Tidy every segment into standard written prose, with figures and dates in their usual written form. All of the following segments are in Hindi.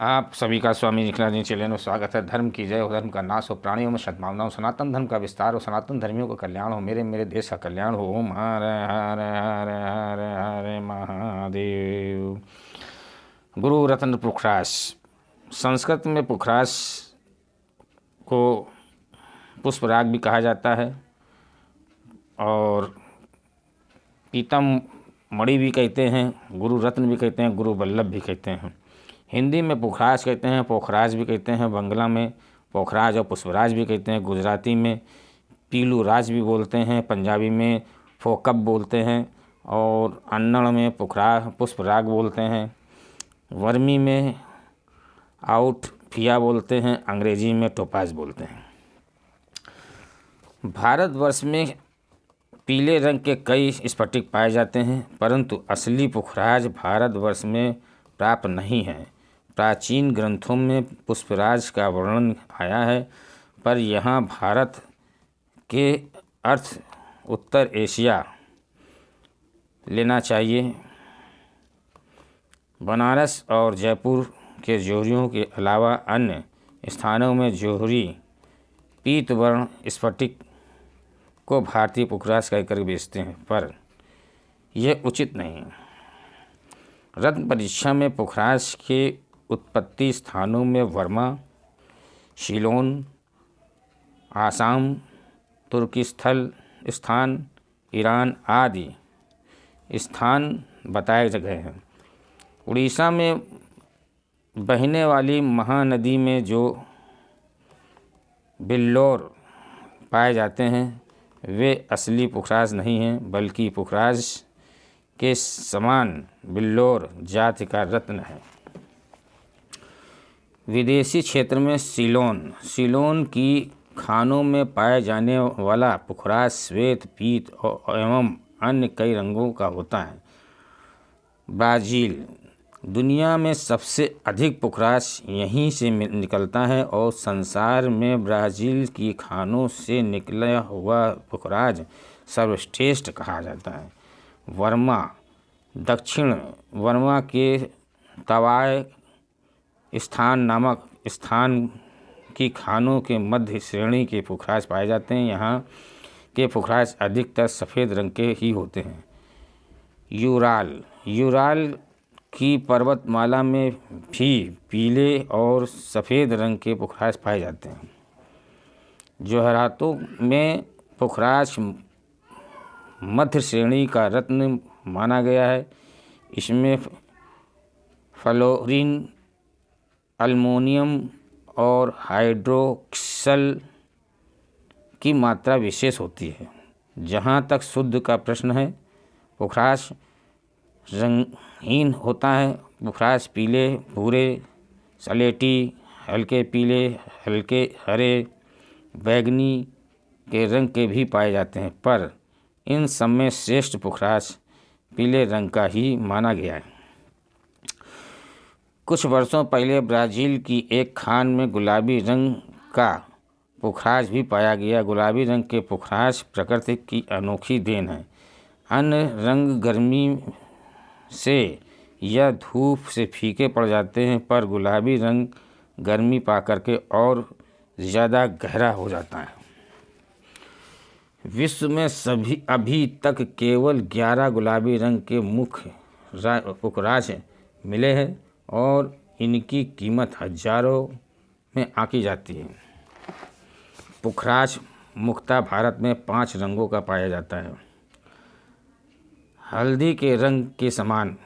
आप सभी का स्वामी निखिलानंद जी चैनल में स्वागत है। धर्म की जय हो, धर्म का नाश हो, प्राणियों में सद्भावना हो, सनातन धर्म का विस्तार हो, सनातन धर्मियों का कल्याण हो, मेरे मेरे देश का कल्याण हो। ओम हर हर हर हर हर महादेव। गुरु रत्न पुखराज। संस्कृत में पुखराज को पुष्पराग भी कहा जाता है और पीतम मणि भी कहते हैं, गुरु रत्न भी कहते हैं, गुरु वल्लभ भी कहते हैं। हिंदी में पुखराज कहते हैं, पोखराज भी कहते हैं, बंगला में पोखराज और पुष्पराज भी कहते हैं, गुजराती में पीलू राज भी बोलते हैं, पंजाबी में फोकब बोलते हैं और अन्नड़ में पुष्पराग बोलते हैं, वर्मी में आउट फिया बोलते हैं, अंग्रेजी में टोपाज बोलते हैं। भारतवर्ष में पीले रंग के कई स्फटिक पाए जाते हैं, परंतु असली पुखराज भारतवर्ष में प्राप्त नहीं है। प्राचीन ग्रंथों में पुष्पराज का वर्णन आया है, पर यहाँ भारत के अर्थ उत्तर एशिया लेना चाहिए। बनारस और जयपुर के जोहरियों के अलावा अन्य स्थानों में जोहरी पीत वर्ण स्फटिक को भारतीय पुखराज कहकर बेचते हैं, पर यह उचित नहीं। रत्न परीक्षा में पुखराज के उत्पत्ति स्थानों में वर्मा, शिलोन, आसाम, तुर्किस्थल स्थान, ईरान आदि स्थान बताए गए हैं। उड़ीसा में बहने वाली महानदी में जो बिल्लौर पाए जाते हैं वे असली पुखराज नहीं हैं, बल्कि पुखराज के समान बिल्लौर जाति का रत्न है। विदेशी क्षेत्र में सीलोन की खानों में पाए जाने वाला पुखराज श्वेत, पीत एवं अन्य कई रंगों का होता है। ब्राज़ील दुनिया में सबसे अधिक पुखराज यहीं से निकलता है और संसार में ब्राज़ील की खानों से निकला हुआ पुखराज सर्वश्रेष्ठ कहा जाता है। वर्मा दक्षिण वर्मा के तवाय स्थान नामक स्थान की खानों के मध्य श्रेणी के पुखराज पाए जाते हैं। यहाँ के पुखराज अधिकतर सफ़ेद रंग के ही होते हैं। यूराल की पर्वतमाला में भी पीले और सफ़ेद रंग के पुखराज पाए जाते हैं। जोहरातों में पुखराज मध्य श्रेणी का रत्न माना गया है। इसमें फ्लोरीन, अल्मोनियम और हाइड्रोक्सल की मात्रा विशेष होती है। जहाँ तक शुद्ध का प्रश्न है, पुखराज रंगहीन होता है। पुखराज पीले, भूरे, सलेटी, हल्के पीले, हल्के हरे, बैंगनी के रंग के भी पाए जाते हैं, पर इन सब में श्रेष्ठ पुखराज पीले रंग का ही माना गया है। कुछ वर्षों पहले ब्राज़ील की एक खान में गुलाबी रंग का पुखराज भी पाया गया। गुलाबी रंग के पुखराज प्रकृति की अनोखी देन है। अन्य रंग गर्मी से या धूप से फीके पड़ जाते हैं, पर गुलाबी रंग गर्मी पा करके और ज़्यादा गहरा हो जाता है। विश्व में अभी तक केवल 11 गुलाबी रंग के मुख्य पुखराज मिले हैं और इनकी कीमत हजारों में आंकी जाती है। पुखराज मुख्यतः भारत में 5 रंगों का पाया जाता है। हल्दी के रंग के समान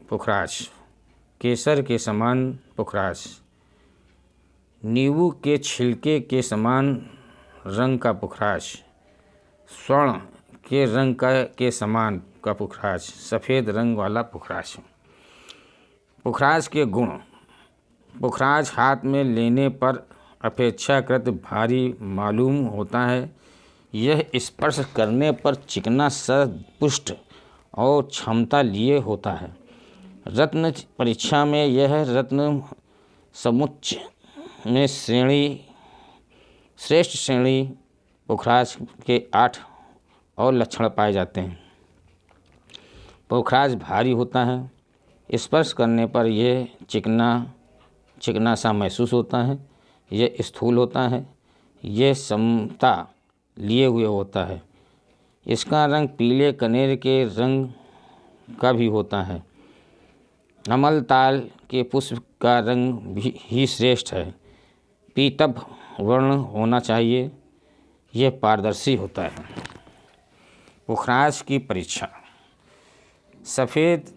पुखराज, केसर के समान पुखराज, नींबू के छिलके के समान रंग का पुखराज, स्वर्ण के रंग के समान का पुखराज, सफ़ेद रंग वाला पुखराज। पुखराज के गुण। पुखराज हाथ में लेने पर अपेक्षाकृत भारी मालूम होता है। यह स्पर्श करने पर चिकना सपुष्ट और क्षमता लिए होता है। रत्न परीक्षा में यह रत्न समुच्चय में श्रेष्ठ श्रेणी पुखराज के 8 और लक्षण पाए जाते हैं। पुखराज भारी होता है। स्पर्श करने पर यह चिकना चिकना सा महसूस होता है, यह स्थूल होता है, यह समता लिए हुए होता है। इसका रंग पीले कनेर के रंग का भी होता है। अमलताल के पुष्प का रंग भी ही श्रेष्ठ है। पीतभ वर्ण होना चाहिए, यह पारदर्शी होता है। पुखराज की परीक्षा। सफ़ेद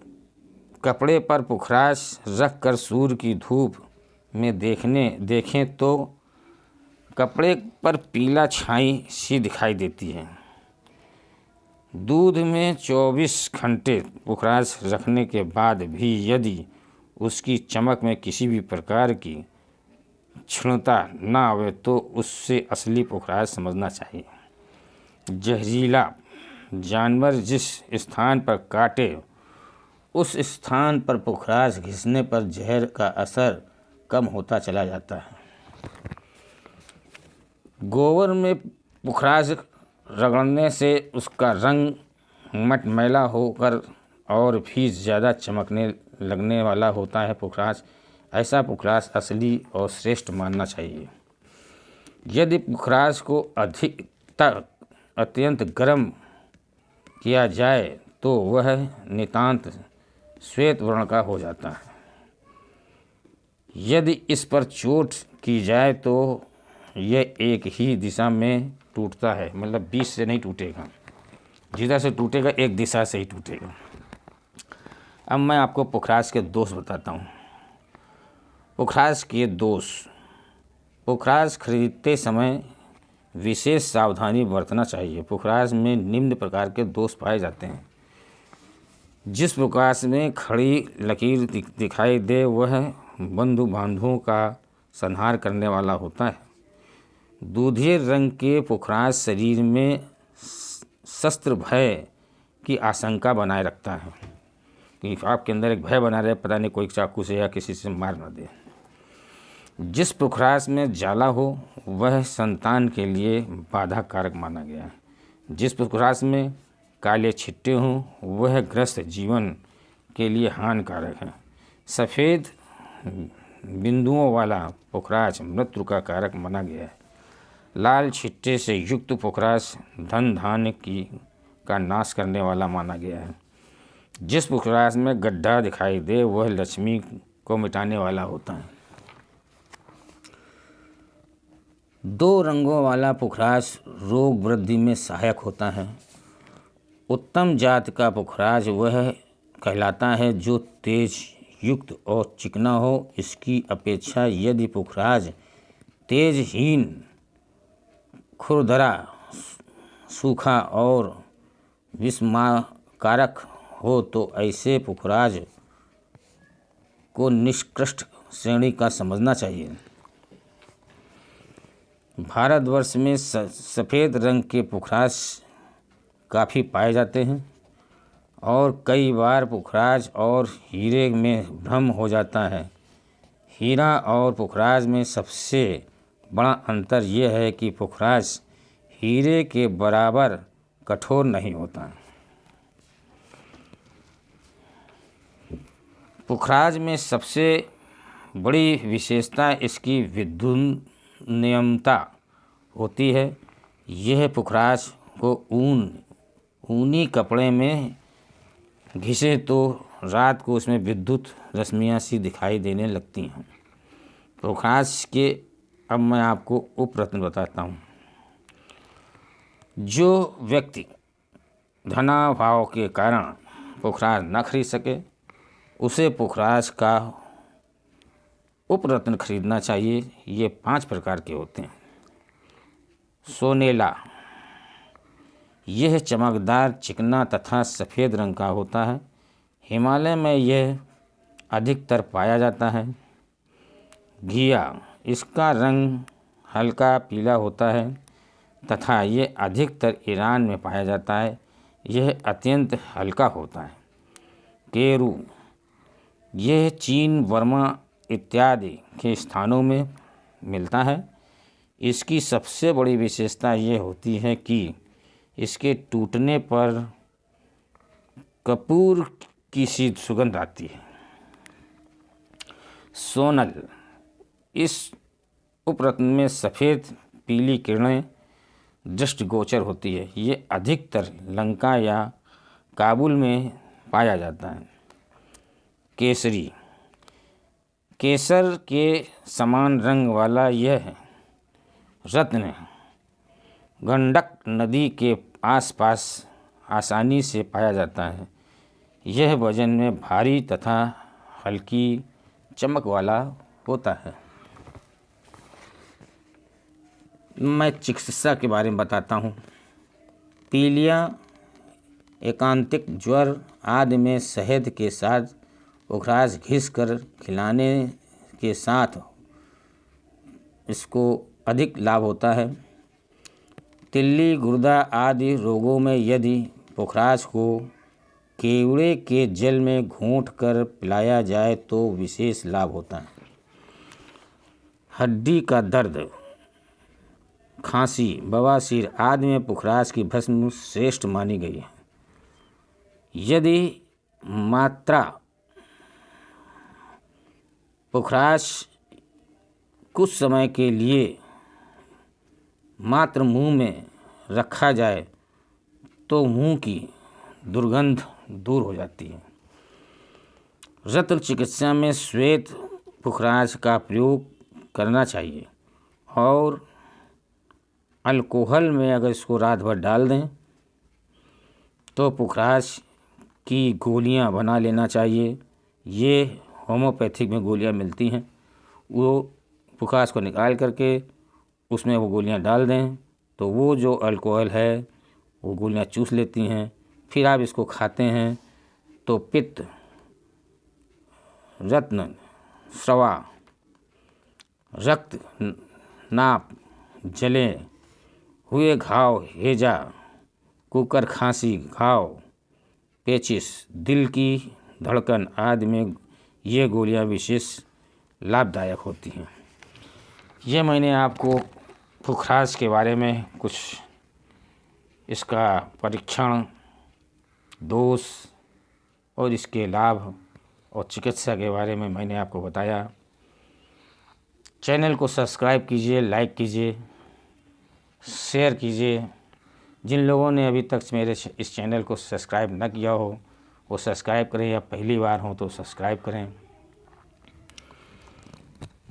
कपड़े पर पुखराज रख कर सूर्य की धूप में देखें तो कपड़े पर पीला छाई सी दिखाई देती है। दूध में 24 घंटे पुखराज रखने के बाद भी यदि उसकी चमक में किसी भी प्रकार की क्षीणता न आवे तो उससे असली पुखराज समझना चाहिए। जहरीला जानवर जिस स्थान पर काटे उस स्थान पर पुखराज घिसने पर जहर का असर कम होता चला जाता है। गोबर में पुखराज रगड़ने से उसका रंग मटमैला होकर और भी ज़्यादा चमकने लगने वाला होता है। पुखराज ऐसा पुखराज असली और श्रेष्ठ मानना चाहिए। यदि पुखराज को अधिकतर अत्यंत गर्म किया जाए तो वह नितांत श्वेत वर्ण का हो जाता है। यदि इस पर चोट की जाए तो यह एक ही दिशा में टूटता है, मतलब 20 से नहीं टूटेगा, जिधर से टूटेगा एक दिशा से ही टूटेगा। अब मैं आपको पुखराज के दोष बताता हूँ। पुखराज के दोष। पुखराज खरीदते समय विशेष सावधानी बरतना चाहिए। पुखराज में निम्न प्रकार के दोष पाए जाते हैं। जिस पुखराज में खड़ी लकीर दिखाई दे वह बंधु बांधवों का संहार करने वाला होता है। दूधिये रंग के पुखराज शरीर में शस्त्र भय की आशंका बनाए रखता है कि आपके अंदर एक भय बना रहे, पता नहीं कोई चाकू से या किसी से मार न दे। जिस पुखराज में जाला हो वह संतान के लिए बाधा कारक माना गया है। जिस पुखराज में काले छिट्टे हों वह ग्रस्त जीवन के लिए हानिकारक है। सफ़ेद बिंदुओं वाला पुखराज मृत्यु का कारक माना गया है। लाल छिट्टे से युक्त पुखराज धन धान्य का नाश करने वाला माना गया है। जिस पुखराज में गड्ढा दिखाई दे वह लक्ष्मी को मिटाने वाला होता है। 2 रंगों वाला पुखराज रोग वृद्धि में सहायक होता है। उत्तम जात का पुखराज वह कहलाता है जो तेज युक्त और चिकना हो। इसकी अपेक्षा यदि पुखराज तेजहीन, खुरदरा, सूखा और विषमाकारक हो तो ऐसे पुखराज को निकृष्ट श्रेणी का समझना चाहिए। भारतवर्ष में सफ़ेद रंग के पुखराज काफ़ी पाए जाते हैं और कई बार पुखराज और हीरे में भ्रम हो जाता है। हीरा और पुखराज में सबसे बड़ा अंतर यह है कि पुखराज हीरे के बराबर कठोर नहीं होता। पुखराज में सबसे बड़ी विशेषता इसकी विद्युन्नियमता होती है। यह पुखराज को ऊनी कपड़े में घिसे तो रात को उसमें विद्युत रश्मियाँ सी दिखाई देने लगती हैं। पुखराज के अब मैं आपको उपरत्न बताता हूँ। जो व्यक्ति धनाभाव के कारण पुखराज न खरीद सके उसे पुखराज का उपरत्न खरीदना चाहिए। ये 5 प्रकार के होते हैं। सोनेला, यह चमकदार, चिकना तथा सफ़ेद रंग का होता है। हिमालय में यह अधिकतर पाया जाता है। घिया, इसका रंग हल्का पीला होता है तथा ये अधिकतर ईरान में पाया जाता है। यह अत्यंत हल्का होता है। केरू, यह चीन, बर्मा इत्यादि के स्थानों में मिलता है। इसकी सबसे बड़ी विशेषता यह होती है कि इसके टूटने पर कपूर की सी सुगंध आती है। सोनल, इस उपरत्न में सफ़ेद पीली किरणें दृष्टिगोचर होती है। ये अधिकतर लंका या काबुल में पाया जाता है। केसरी, केसर के समान रंग वाला यह रत्न गंडक नदी के आसपास आसानी से पाया जाता है। यह वजन में भारी तथा हल्की चमक वाला होता है। मैं चिकित्सा के बारे में बताता हूँ। पीलिया, एकांतिक ज्वर आदि में शहद के साथ पुखराज घिस कर खिलाने के साथ इसको अधिक लाभ होता है। तिल्ली, गुर्दा आदि रोगों में यदि पुखराज को केवड़े के जल में घोंट कर पिलाया जाए तो विशेष लाभ होता है। हड्डी का दर्द, खांसी, बवासीर आदि में पुखराज की भस्म श्रेष्ठ मानी गई है। यदि मात्रा पुखराज कुछ समय के लिए मात्र मुंह में रखा जाए तो मुंह की दुर्गंध दूर हो जाती है। रत्न चिकित्सा में श्वेत पुखराज का प्रयोग करना चाहिए और अल्कोहल में अगर इसको रात भर डाल दें तो पुखराज की गोलियां बना लेना चाहिए। ये होम्योपैथिक में गोलियां मिलती हैं, वो पुखराज को निकाल करके उसमें वो गोलियां डाल दें तो वो जो अल्कोहल है वो गोलियां चूस लेती हैं। फिर आप इसको खाते हैं तो पित्त, रत्न, स्रवा, रक्त नाप, जले हुए घाव, हैजा, कुकर खांसी, घाव, पेचिस, दिल की धड़कन आदि में ये गोलियां विशेष लाभदायक होती हैं। ये मैंने आपको पुखराज के बारे में कुछ इसका परीक्षण, दोष और इसके लाभ और चिकित्सा के बारे में मैंने आपको बताया। चैनल को सब्सक्राइब कीजिए, लाइक कीजिए, शेयर कीजिए। जिन लोगों ने अभी तक मेरे इस चैनल को सब्सक्राइब न किया हो वो सब्सक्राइब करें, या पहली बार हो तो सब्सक्राइब करें।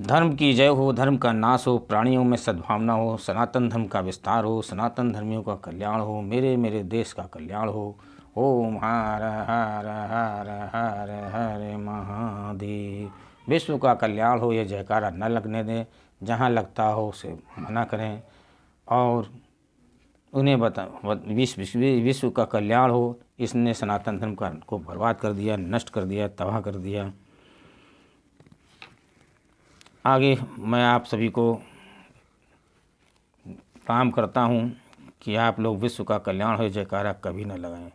धर्म की जय हो, धर्म का नाश हो, प्राणियों में सद्भावना हो, सनातन धर्म का विस्तार हो, सनातन धर्मियों का कल्याण हो, मेरे देश का कल्याण हो। ओम हर हर हर हर हर महादेव। विश्व का कल्याण हो, ये जयकारा न लगने दें। जहाँ लगता हो उसे मना करें और उन्हें विश्व का कल्याण हो। इसने सनातन धर्म को बर्बाद कर दिया, नष्ट कर दिया, तबाह कर दिया। आगे मैं आप सभी को काम करता हूँ कि आप लोग विश्व का कल्याण हो, जयकारा कभी न लगाएं।